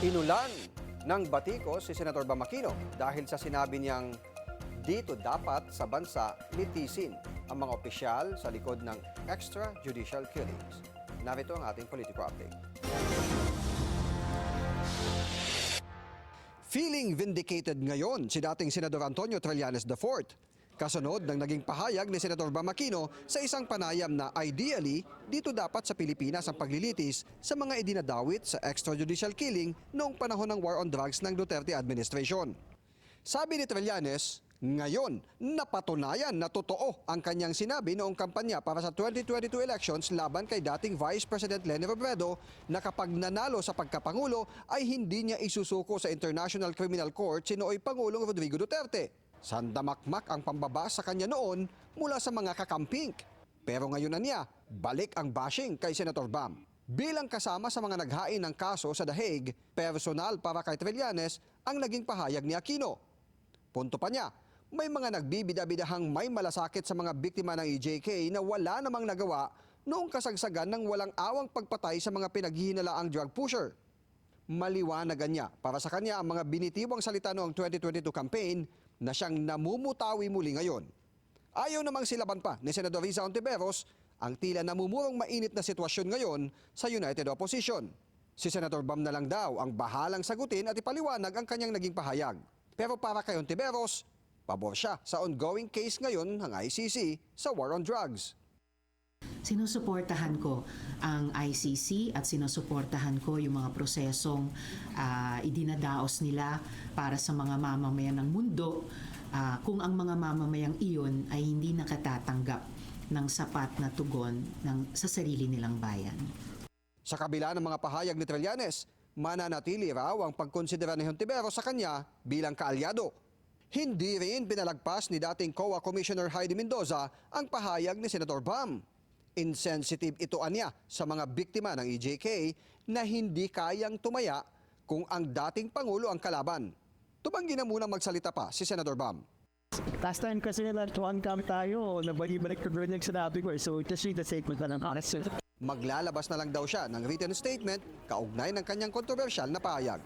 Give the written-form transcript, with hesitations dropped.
Inulan ng batikos si Senator Bam Aquino dahil sa sinabi niyang dito dapat sa bansa litisin ang mga opisyal sa likod ng extrajudicial killings. Narito ang ating politiko update. Feeling vindicated ngayon si dating Senador Antonio Trillanes IV. Kasunod ng naging pahayag ni Senator Bam Aquino sa isang panayam na ideally, dito dapat sa Pilipinas ang paglilitis sa mga idinadawit sa extrajudicial killing noong panahon ng war on drugs ng Duterte administration. Sabi ni Trillanes, ngayon napatunayan na totoo ang kanyang sinabi noong kampanya para sa 2022 elections laban kay dating Vice President Leni Robredo na kapag nanalo sa pagkapangulo ay hindi niya isusuko sa International Criminal Court si nooy Pangulong Rodrigo Duterte. Sandamakmak ang pambaba sa kanya noon mula sa mga kakamping. Pero ngayon na niya, balik ang bashing kay Senator Bam. Bilang kasama sa mga naghain ng kaso sa The Hague, personal para kay Trillanes ang naging pahayag ni Aquino. Punto pa niya, may mga nagbibida-bidahang may malasakit sa mga biktima ng EJK na wala namang nagawa noong kasagsagan ng walang awang pagpatay sa mga pinaghihinalaang drug pusher. Maliwanagan niya para sa kanya ang mga binitiwang salita noong 2022 campaign na siyang namumutawi muli ngayon. Ayaw namang silaban pa ni Senador Risa Hontiveros ang tila namumurong mainit na sitwasyon ngayon sa United Opposition. Si Senator Bam na lang daw ang bahalang sagutin at ipaliwanag ang kanyang naging pahayag. Pero para kay Hontiveros, pabor siya sa ongoing case ngayon ng ICC sa war on drugs. Sinusuportahan ko ang ICC at sinusuportahan ko yung mga prosesong idinadaos nila para sa mga mamamayan ng mundo kung ang mga mamamayang iyon ay hindi nakatatanggap ng sapat na tugon sa sarili nilang bayan. Sa kabila ng mga pahayag ni Trillanes, mananatili raw ang pagkonsidera ni Hontiveros sa kanya bilang kaalyado. Hindi rin pinalagpas ni dating COA Commissioner Heidi Mendoza ang pahayag ni Senator Bam. Insensitive ito anya sa mga biktima ng EJK na hindi kayang tumaya kung ang dating Pangulo ang kalaban. Tumanggi na muna magsalita pa si Senator Bam. Last time kasi one camp tayo, nabalik ko rin yung sinabi ko. So just read the statement na ng honest. Maglalabas na lang daw siya ng written statement kaugnay ng kanyang kontrobersyal na pahayag.